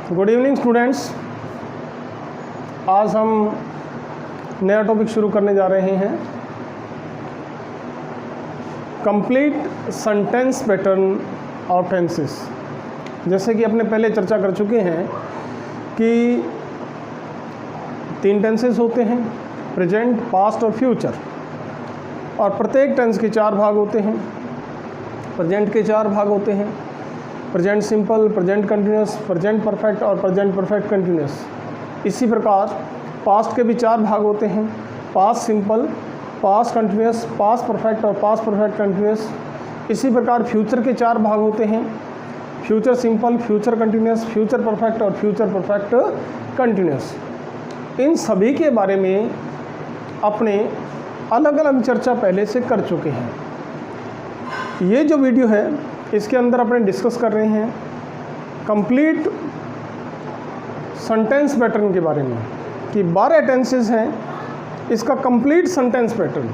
Good evening students. आज हम नया टॉपिक शुरू करने जा रहे हैं, complete sentence pattern of tenses. जैसे कि अपने पहले चर्चा कर चुके हैं कि 3 टेंसेस होते हैं, प्रेजेंट, पास्ट और फ्यूचर, और प्रत्येक टेंस के 4 भाग होते हैं। प्रेजेंट के 4 भाग होते हैं, present simple, present continuous, present perfect और प्रेजेंट परफेक्ट कंटिन्यूस। इसी प्रकार पास्ट के भी 4 भाग होते हैं, past simple, past continuous, past perfect और पास्ट परफेक्ट कंटिन्यूस। इसी प्रकार फ्यूचर के 4 भाग होते हैं, future simple, future continuous, future perfect और फ्यूचर परफेक्ट कंटिन्यूस। इन सभी के बारे में अपने अलग अलग चर्चा पहले से कर चुके हैं। ये जो वीडियो है इसके अंदर अपने डिस्कस कर रहे हैं कंप्लीट सेंटेंस पैटर्न के बारे में, कि 12 टेंसेस हैं, इसका कंप्लीट सेंटेंस पैटर्न,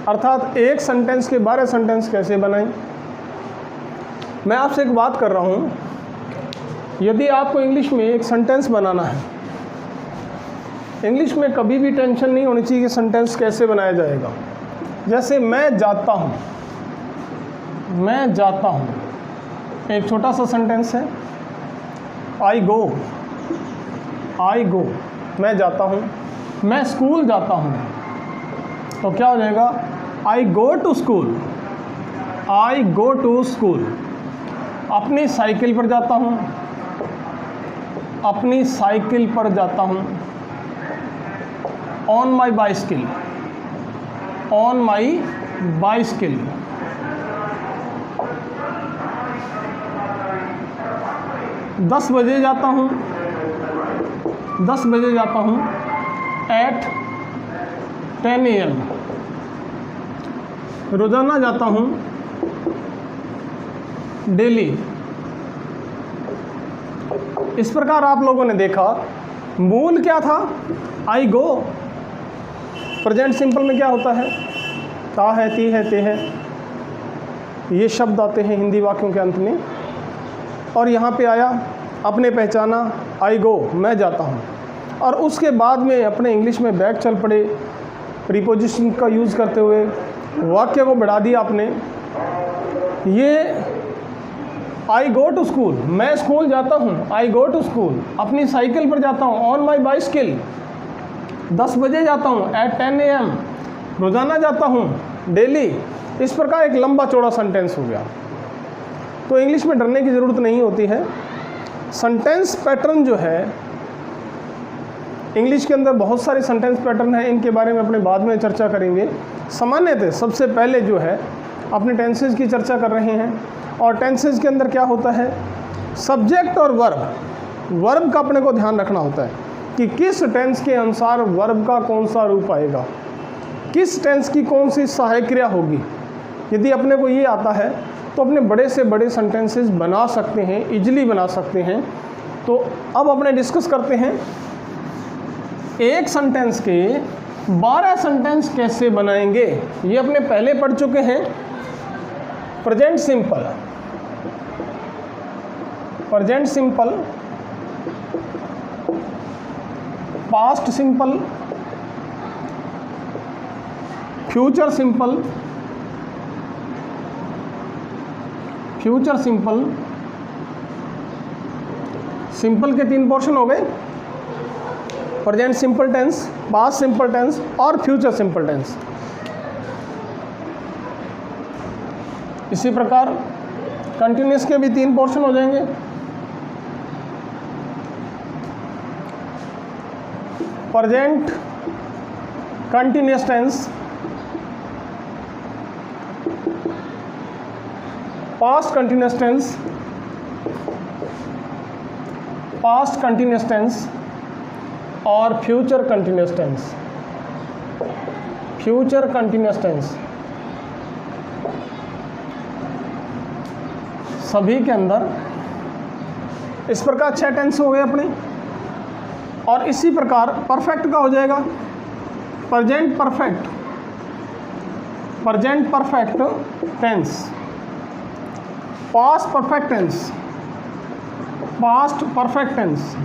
अर्थात एक सेंटेंस के 12 सेंटेंस कैसे बनाएं। मैं आपसे एक बात कर रहा हूँ, यदि आपको इंग्लिश में एक सेंटेंस बनाना है, इंग्लिश में कभी भी टेंशन नहीं होनी चाहिए कि सेंटेंस कैसे बनाया जाएगा। जैसे मैं जाता हूँ, मैं जाता हूँ एक छोटा सा सेंटेंस है। आई गो, आई गो, मैं जाता हूँ। मैं स्कूल जाता हूँ तो क्या हो जाएगा, I go to school, I go to school. अपनी साइकिल पर जाता हूँ, अपनी साइकिल पर जाता हूँ। On my bicycle, on my bicycle. 10 बजे जाता हूँ, 10 बजे जाता हूँ। एट 10 AM, रोज़ाना जाता हूँ, डेली। इस प्रकार आप लोगों ने देखा मूल क्या था, आई गो। प्रेजेंट सिंपल में क्या होता है, ता है, ती है, ते है, ये शब्द आते हैं हिंदी वाक्यों के अंत में। और यहाँ पे आया, अपने पहचाना, आई गो, मैं जाता हूँ। और उसके बाद में अपने इंग्लिश में बैक चल पड़े, प्रीपोजिशन का यूज़ करते हुए वाक्य को बढ़ा दिया आपने। ये आई गो टू स्कूल, मैं स्कूल जाता हूँ, आई गो टू स्कूल। अपनी साइकिल पर जाता हूँ, ऑन माई बाइसिकल। 10 बजे जाता हूँ, एट 10 AM, रोज़ाना जाता हूँ, डेली। इस प्रकार एक लंबा चौड़ा सेंटेंस हो गया। तो इंग्लिश में डरने की ज़रूरत नहीं होती है। सेंटेंस पैटर्न जो है, इंग्लिश के अंदर बहुत सारे सेंटेंस पैटर्न हैं, इनके बारे में अपने बाद में चर्चा करेंगे। सामान्यतः सबसे पहले जो है अपने टेंसेस की चर्चा कर रहे हैं। और टेंसेस के अंदर क्या होता है, सब्जेक्ट और वर्ब। वर्ब का अपने को ध्यान रखना होता है कि किस टेंस के अनुसार वर्ब का कौन सा रूप आएगा, किस टेंस की कौन सी सहायक क्रिया होगी। यदि अपने को ये आता है तो अपने बड़े से बड़े सेंटेंसेस बना सकते हैं, इजीली बना सकते हैं। तो अब अपने डिस्कस करते हैं एक सेंटेंस के 12 सेंटेंस कैसे बनाएंगे। ये अपने पहले पढ़ चुके हैं। Present simple, present simple, past simple, future simple, future simple. Simple के 3 पोर्शन हो गए, present simple tense, past simple tense और फ्यूचर सिंपल टेंस। इसी प्रकार कंटिन्यूस के भी 3 पोर्शन हो जाएंगे। Present continuous tense, past continuous tense, past continuous tense और future continuous tense, future continuous tense. सभी के अंदर इस प्रकार 6 टेंस हो गए अपने। और इसी प्रकार परफेक्ट का हो जाएगा, present perfect, present perfect tense, past perfect tense, past perfect tense,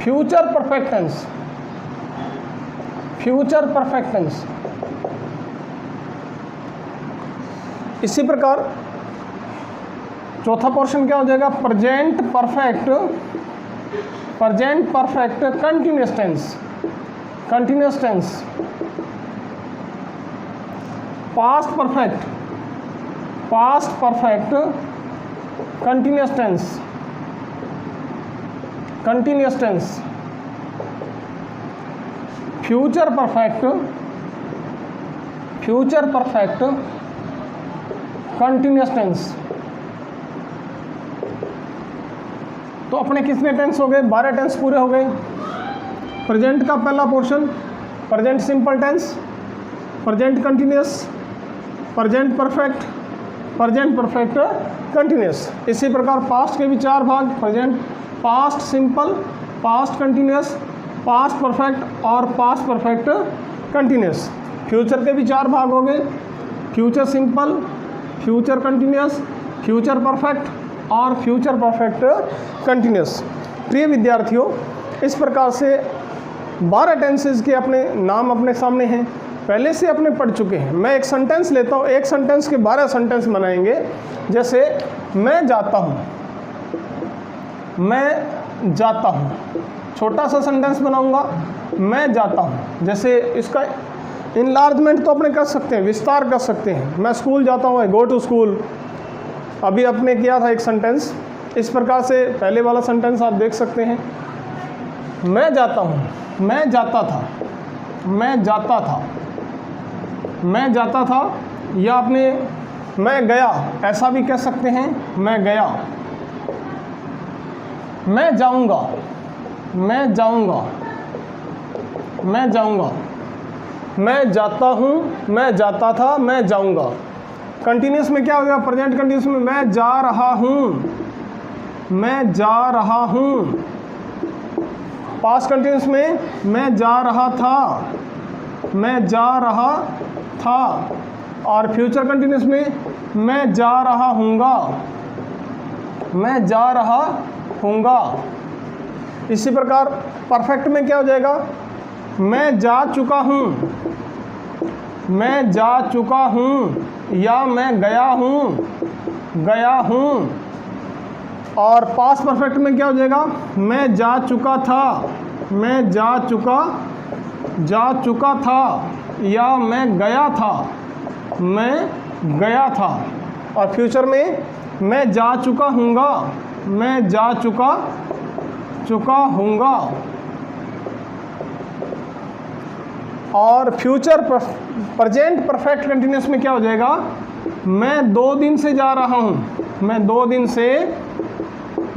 future perfect tense, future perfect tense. इसी प्रकार चौथा पोर्शन क्या हो जाएगा, present perfect, present perfect continuous tense, continuous tense. Past perfect, past perfect continuous tense, continuous tense. Future perfect, future perfect continuous tense. तो अपने कितने tense हो गए, 12 टेंस पूरे हो गए। प्रेजेंट का पहला portion present simple tense, present continuous, present perfect, present perfect continuous. इसी प्रकार पास्ट के भी 4 भाग, present, past simple, past continuous, past perfect और पास्ट परफेक्ट कंटिन्यूअस। फ्यूचर के भी 4 भाग हो गए, future simple, future continuous, future perfect और फ्यूचर परफेक्ट कंटिन्यूअस। प्रिय विद्यार्थियों, इस प्रकार से 12 टेंसेज के अपने नाम अपने सामने हैं, पहले से अपने पढ़ चुके हैं। मैं एक सेंटेंस लेता हूँ, एक सेंटेंस के 12 सेंटेंस बनाएंगे। जैसे मैं जाता हूँ, मैं जाता हूँ, छोटा सा सेंटेंस बनाऊंगा, मैं जाता हूँ। जैसे इसका इनलार्जमेंट तो अपने कर सकते हैं, विस्तार कर सकते हैं। मैं स्कूल जाता हूँ, आई गो टू स्कूल। अभी आपने किया था एक सेंटेंस, इस प्रकार से पहले वाला सेंटेंस आप देख सकते हैं। मैं जाता हूँ, मैं जाता था, मैं जाता था, मैं जाता था। या आपने मैं गया ऐसा भी कह सकते हैं, मैं गया। मैं जाऊँगा, मैं जाऊँगा, मैं जाऊँगा। मैं जाता हूँ, मैं जाता था, मैं जाऊँगा। कंटिन्यूस में क्या हो गया, प्रेजेंट कंटिन्यूस में मैं जा रहा हूँ, मैं जा रहा हूँ। पास्ट कंटिन्यूस में मैं जा रहा था, मैं जा रहा था। और फ्यूचर कंटिन्यूस में मैं जा रहा हूँगा, मैं जा रहा हूँगा। इसी प्रकार परफेक्ट में क्या हो जाएगा, मैं जा चुका हूँ, मैं जा चुका हूँ। या मैं गया हूँ, गया हूँ। और पास्ट परफेक्ट में क्या हो जाएगा, मैं जा चुका था, मैं जा चुका था। या मैं गया था, मैं गया था। और फ्यूचर में मैं जा चुका हूँगा, मैं जा चुका हूँगा। और फ्यूचर प्रेजेंट परफेक्ट कंटिन्यूस में क्या हो जाएगा, मैं 2 दिन से जा रहा हूँ, मैं 2 दिन से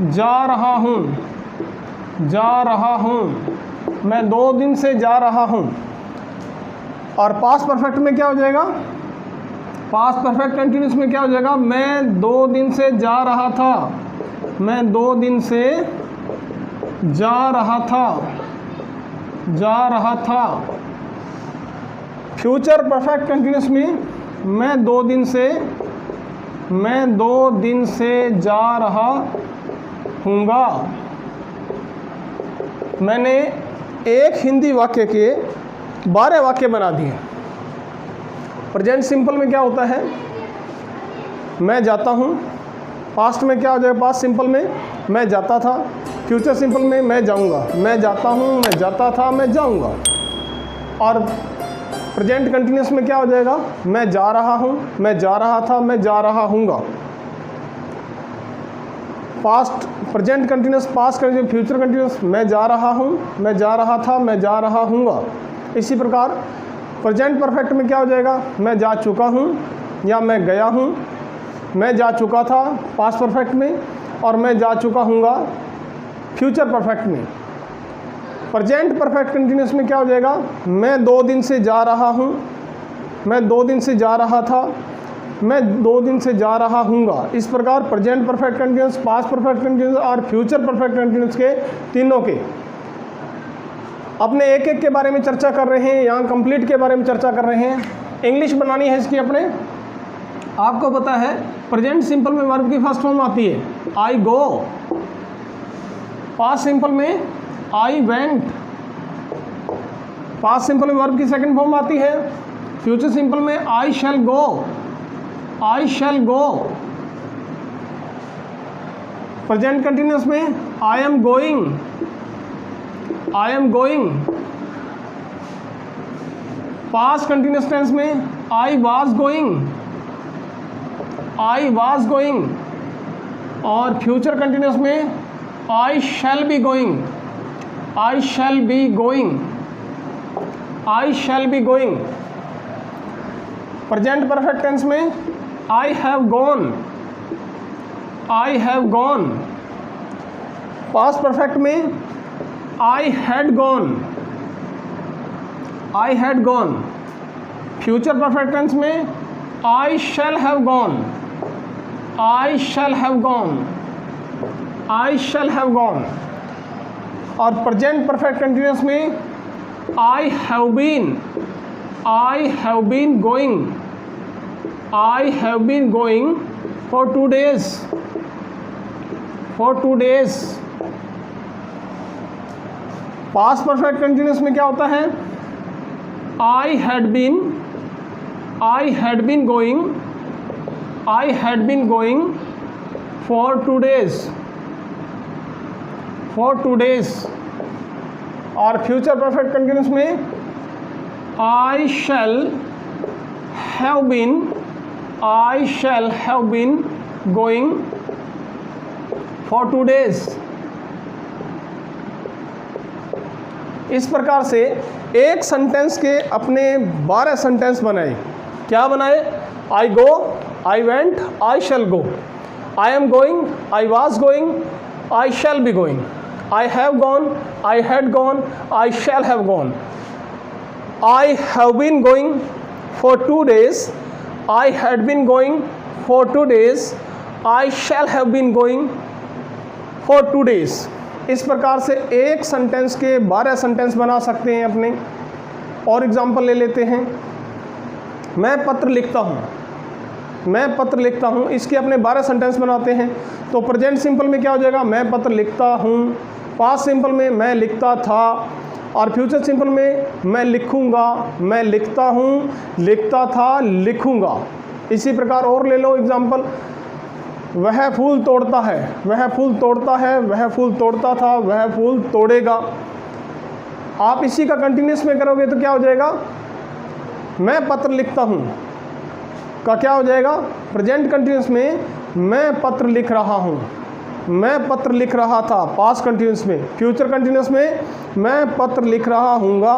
जा रहा हूँ, जा रहा हूँ, मैं 2 दिन से जा रहा हूँ। और पास्ट परफेक्ट में क्या हो जाएगा, पास्ट परफेक्ट कंटिन्यूस में क्या हो जाएगा, मैं 2 दिन से जा रहा था, मैं 2 दिन से जा रहा था, जा रहा था। फ्यूचर परफेक्ट कंटिन्यूस में मैं 2 दिन से जा रहा हूँगा। मैंने एक हिंदी वाक्य के 12 वाक्य बना दिए। प्रेजेंट सिंपल में क्या होता है, मैं जाता हूँ। पास्ट में क्या हो जाएगा, पास्ट सिंपल में मैं जाता था। फ्यूचर सिंपल में मैं जाऊँगा, मैं जाता हूँ, मैं जाता था, मैं जाऊँगा। और प्रेजेंट कंटिन्यूस में क्या हो जाएगा, मैं जा रहा हूँ, मैं जा रहा था, मैं जा रहा हूँगा। Past present continuous, past continuous, future continuous, मैं जा रहा हूँ, मैं जा रहा था, मैं जा रहा हूँगा। इसी प्रकार प्रेजेंट परफेक्ट में क्या हो जाएगा, मैं जा चुका हूँ या मैं गया हूँ। मैं जा चुका था पास्ट परफेक्ट में, और मैं जा चुका हूँगा फ्यूचर परफेक्ट में। प्रेजेंट परफेक्ट कंटिन्यूस में क्या हो जाएगा, मैं 2 दिन से जा रहा हूँ, मैं 2 दिन से जा रहा था, मैं 2 दिन से जा रहा हूँगा। इस प्रकार present perfect continuous, past perfect continuous और फ्यूचर परफेक्ट कंटिन्यूस के तीनों के अपने एक एक के बारे में चर्चा कर रहे हैं। यहाँ कंप्लीट के बारे में चर्चा कर रहे हैं। इंग्लिश बनानी है इसकी अपने, आपको पता है प्रेजेंट सिंपल में वर्ब की फर्स्ट फॉर्म आती है आई गो, पास्ट सिंपल में आई वेंट, पास्ट सिंपल में वर्ब की सेकंड फॉर्म आती है, फ्यूचर सिंपल में I shall go, I shall go, present continuous में I am going, I am going, past continuous tense में I was going, I was going, और future continuous में I shall be going, I shall be going, I shall be going, present perfect tense में I have gone, I have gone, past perfect में I had gone, I had gone, future perfect tense में I shall have gone, I shall have gone, I shall have gone, और present perfect continuous में I have been, I have been going, I have been going for 2 days, for 2 days। Past perfect continuous में क्या होता है, I had been, I had been going, I had been going for 2 days, for 2 days, और future perfect continuous में I shall have been, I shall have been going for 2 days। इस प्रकार से एक सेंटेंस के अपने 12 सेंटेंस बनाए। क्या बनाए? I go, I went, I shall go, I am going, I was going, I shall be going, I have gone, I had gone, I shall have gone, I have been going for 2 days, I had been going for 2 days, I shall have been going for 2 days। इस प्रकार से एक sentence के 12 sentence बना सकते हैं अपने। और एग्जांपल ले लेते हैं। मैं पत्र लिखता हूँ, मैं पत्र लिखता हूँ, इसके अपने 12 सेंटेंस बनाते हैं। तो प्रेजेंट सिंपल में क्या हो जाएगा? मैं पत्र लिखता हूँ। पास्ट सिंपल में मैं लिखता था, और फ्यूचर सिंपल में मैं लिखूँगा, मैं लिखता हूँ, लिखता था, लिखूँगा। इसी प्रकार और ले लो एग्जांपल। वह फूल तोड़ता है, वह फूल तोड़ता है, वह फूल तोड़ता था, वह फूल तोड़ेगा। आप इसी का कंटिन्यूस में करोगे तो क्या हो जाएगा? मैं पत्र लिखता हूँ का क्या हो जाएगा? प्रेजेंट कंटिन्यूस में मैं पत्र लिख रहा हूँ, मैं पत्र लिख रहा था पास्ट कंटिन्यूस में। फ्यूचर कंटिन्यूस में मैं पत्र लिख रहा हूँगा।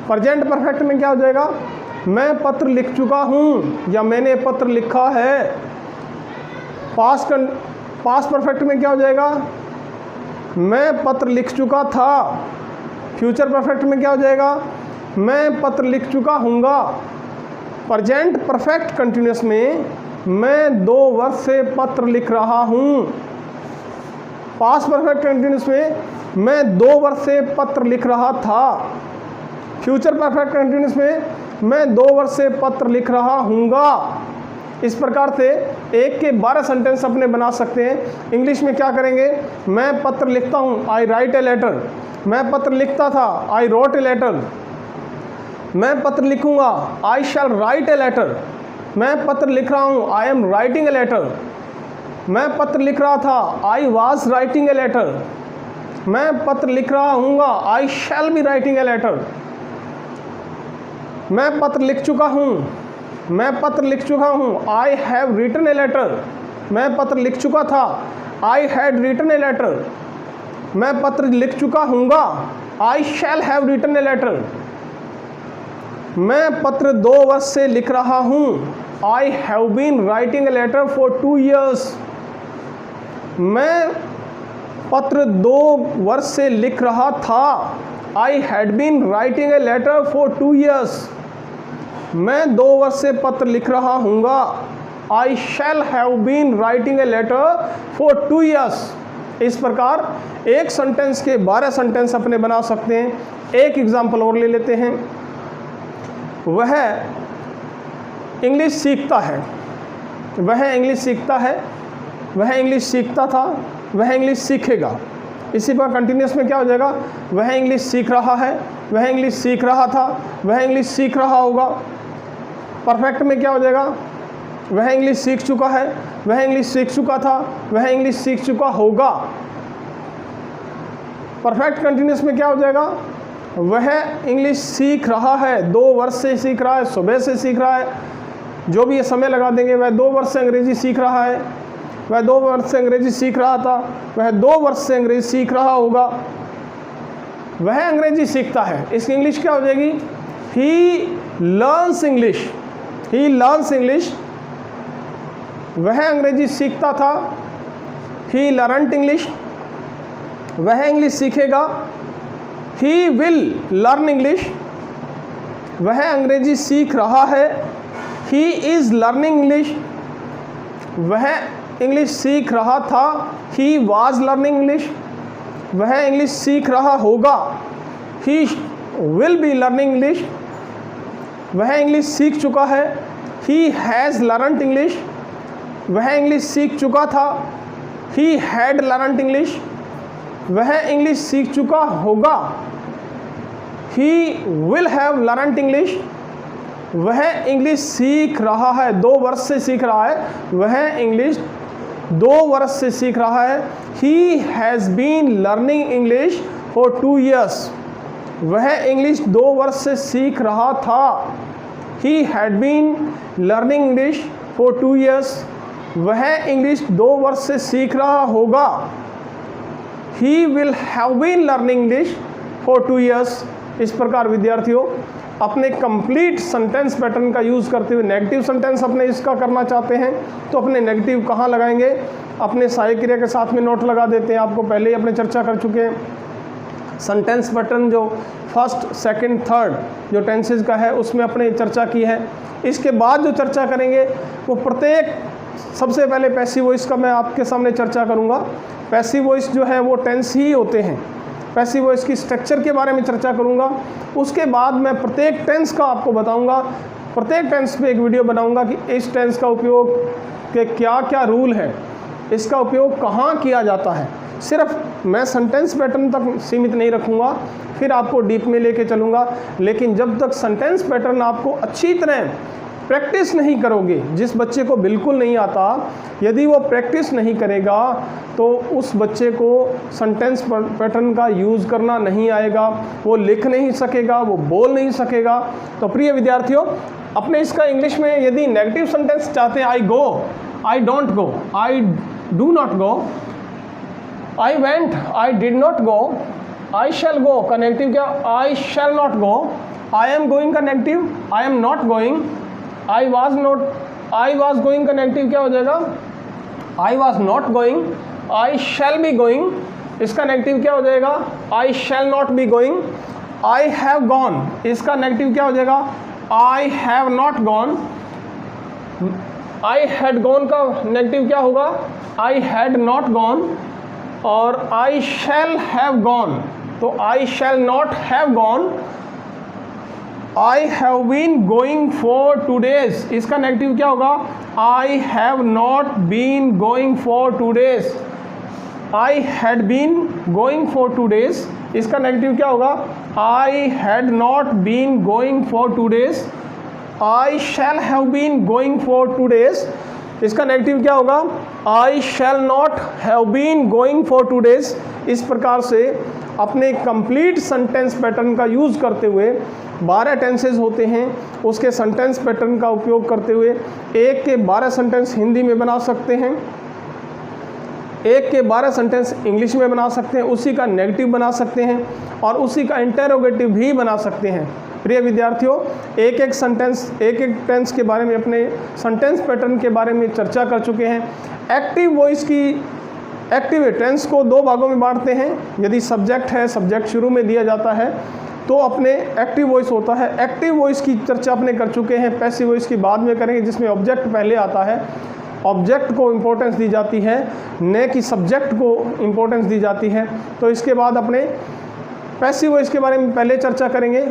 प्रेजेंट परफेक्ट में क्या हो जाएगा? मैं पत्र लिख चुका हूँ या मैंने पत्र लिखा है। पास्ट परफेक्ट में क्या हो जाएगा? मैं पत्र लिख चुका था। फ्यूचर परफेक्ट में क्या हो जाएगा? मैं पत्र लिख चुका हूँगा। प्रेजेंट परफेक्ट कंटिन्यूस में मैं 2 वर्ष से पत्र लिख रहा हूँ। पास्ट परफेक्ट कंटिन्यूस में मैं 2 वर्ष से पत्र लिख रहा था। फ्यूचर परफेक्ट कंटिन्यूस में मैं 2 वर्ष से पत्र लिख रहा हूँगा। इस प्रकार से एक के 12 सेंटेंस अपने बना सकते हैं। इंग्लिश में क्या करेंगे? मैं पत्र लिखता हूँ, आई राइट ए लेटर। मैं पत्र लिखता था, आई रोट ए लेटर। मैं पत्र लिखूँगा, आई शैल राइट ए लेटर। मैं पत्र लिख रहा हूँ, I am writing a letter. मैं पत्र लिख रहा था, I was writing a letter. मैं पत्र लिख रहा हूँगा, I shall be writing a letter. मैं पत्र लिख चुका हूँ, मैं पत्र लिख चुका हूँ, I have written a letter. मैं पत्र लिख चुका था, I had written a letter. मैं पत्र लिख चुका हूँगा, I shall have written a letter. मैं पत्र 2 वर्ष से लिख रहा हूँ, I have been writing a letter for 2 years। मैं पत्र 2 वर्ष से लिख रहा था, I had been writing a letter for 2 years। मैं 2 वर्ष से पत्र लिख रहा हूँगा, I shall have been writing a letter for 2 years। इस प्रकार एक सेंटेंस के 12 सेंटेंस अपने बना सकते हैं। एक एग्जाम्पल और ले लेते हैं। वह इंग्लिश सीखता है, वह इंग्लिश सीखता है, वह इंग्लिश सीखता था, वह इंग्लिश सीखेगा। इसी पर कंटिन्यूस में क्या हो जाएगा, वह इंग्लिश सीख रहा है, वह इंग्लिश सीख रहा था, वह इंग्लिश सीख रहा होगा। परफेक्ट में क्या हो जाएगा, वह इंग्लिश सीख चुका है, वह इंग्लिश सीख चुका था, वह इंग्लिश सीख चुका होगा। परफेक्ट कंटिन्यूस में क्या हो जाएगा, वह इंग्लिश सीख रहा है, 2 वर्ष से सीख रहा है, सुबह से सीख रहा है, जो भी ये समय लगा देंगे, वह 2 वर्ष से अंग्रेजी सीख रहा है, वह 2 वर्ष से अंग्रेजी सीख रहा था, वह 2 वर्ष से अंग्रेजी सीख रहा होगा। वह अंग्रेजी सीखता है, इसकी इंग्लिश क्या हो जाएगी, he learns English, he learns English. वह अंग्रेजी सीखता था, ही लर्नड इंग्लिश। वह इंग्लिश सीखेगा, ही विल लर्न इंग्लिश। वह अंग्रेजी सीख रहा है, ही इज़ लर्निंग इंग्लिश। वह इंग्लिश सीख रहा था, ही वाज लर्निंग इंग्लिश। वह इंग्लिश सीख रहा होगा, he will be learning English. वह इंग्लिश सीख चुका है, ही हैज़ लर्नड इंग्लिश। वह इंग्लिश सीख चुका था, ही हैड लर्नड इंग्लिश। वह इंग्लिश सीख चुका होगा, he will have learned English. वह इंग्लिश सीख रहा है, 2 वर्ष से सीख रहा है, वह इंग्लिश 2 वर्ष से सीख रहा है। He has been learning English for 2 years। वह इंग्लिश 2 वर्ष से सीख रहा था, he had been learning English for 2 years। वह इंग्लिश 2 वर्ष से सीख रहा होगा, he will have been learning English for 2 years। इस प्रकार विद्यार्थियों अपने कंप्लीट सेंटेंस पैटर्न का यूज़ करते हुए नेगेटिव सेंटेंस अपने इसका करना चाहते हैं तो अपने नेगेटिव कहाँ लगाएंगे, अपने सहायक क्रिया के साथ में नोट लगा देते हैं। आपको पहले ही अपने चर्चा कर चुके हैं। सेंटेंस पैटर्न जो फर्स्ट, सेकंड, थर्ड जो टेंसेज का है उसमें अपने चर्चा की है। इसके बाद जो चर्चा करेंगे वो प्रत्येक, सबसे पहले पैसिव वॉइस का मैं आपके सामने चर्चा करूँगा। पैसिव वॉइस जो है वो टेंस ही होते हैं। पैसिव वॉइस की स्ट्रक्चर के बारे में चर्चा करूंगा। उसके बाद मैं प्रत्येक टेंस का आपको बताऊंगा, प्रत्येक टेंस पे एक वीडियो बनाऊंगा कि इस टेंस का उपयोग के क्या क्या रूल है, इसका उपयोग कहाँ किया जाता है। सिर्फ मैं सेंटेंस पैटर्न तक सीमित नहीं रखूँगा, फिर आपको डीप में लेके चलूँगा। लेकिन जब तक सेंटेंस पैटर्न आपको अच्छी तरह प्रैक्टिस नहीं करोगे, जिस बच्चे को बिल्कुल नहीं आता, यदि वो प्रैक्टिस नहीं करेगा तो उस बच्चे को सेंटेंस पैटर्न का यूज़ करना नहीं आएगा, वो लिख नहीं सकेगा, वो बोल नहीं सकेगा। तो प्रिय विद्यार्थियों, अपने इसका इंग्लिश में यदि नेगेटिव सेंटेंस चाहते हैं, I go, I don't go, I do not go, I went, I did not go, I shall go का नेगेटिव क्या, I shall not go. I am going का negative, I am not going. I was going का negative क्या हो जाएगा, I was not going. I shall be going, इसका negative क्या हो जाएगा, I shall not be going. I have gone, इसका नेगेटिव क्या हो जाएगा, आई have not gone. I had gone का नेगेटिव क्या होगा, आई हैड नॉट गॉन। और आई शैल हैव गॉन, तो I shall not have gone. I have been going for 2 days, इसका नेगेटिव क्या होगा, I have not been going for 2 days। I had been going for 2 days, इसका negative क्या होगा, I had not been going for 2 days। I shall have been going for 2 days, इसका negative क्या होगा, I shall not have been going for 2 days। इस प्रकार से अपने कंप्लीट सेंटेंस पैटर्न का यूज़ करते हुए 12 टेंसेज होते हैं, उसके सेंटेंस पैटर्न का उपयोग करते हुए 1 के 12 सेंटेंस हिंदी में बना सकते हैं, 1 के 12 सेंटेंस इंग्लिश में बना सकते हैं, उसी का नेगेटिव बना सकते हैं और उसी का इंटरोगेटिव भी बना सकते हैं। प्रिय विद्यार्थियों, एक एक टेंस के बारे में, अपने सेंटेंस पैटर्न के बारे में चर्चा कर चुके हैं। एक्टिव वॉइस की एक्टिव टेंस को 2 भागों में बांटते हैं। यदि सब्जेक्ट है, सब्जेक्ट शुरू में दिया जाता है तो अपने एक्टिव वॉइस होता है। एक्टिव वॉइस की चर्चा अपने कर चुके हैं। पैसिव वॉइस की बाद में करेंगे, जिसमें ऑब्जेक्ट पहले आता है। ऑब्जेक्ट को इम्पोर्टेंस दी जाती है, न कि सब्जेक्ट को इम्पोर्टेंस दी जाती है। तो इसके बाद अपने पैसिव वॉइस के बारे में पहले चर्चा करेंगे,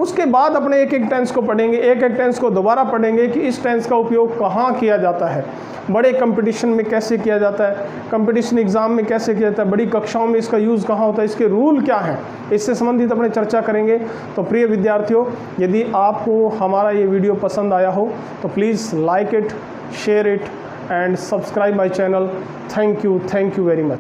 उसके बाद अपने एक एक टेंस को पढ़ेंगे, एक एक टेंस को दोबारा पढ़ेंगे कि इस टेंस का उपयोग कहाँ किया जाता है, बड़े कंपटीशन में कैसे किया जाता है, कंपटीशन एग्ज़ाम में कैसे किया जाता है, बड़ी कक्षाओं में इसका यूज़ कहाँ होता है, इसके रूल क्या हैं, इससे संबंधित अपने चर्चा करेंगे। तो प्रिय विद्यार्थियों, यदि आपको हमारा ये वीडियो पसंद आया हो तो please like it, share it and subscribe my channel. Thank you very much.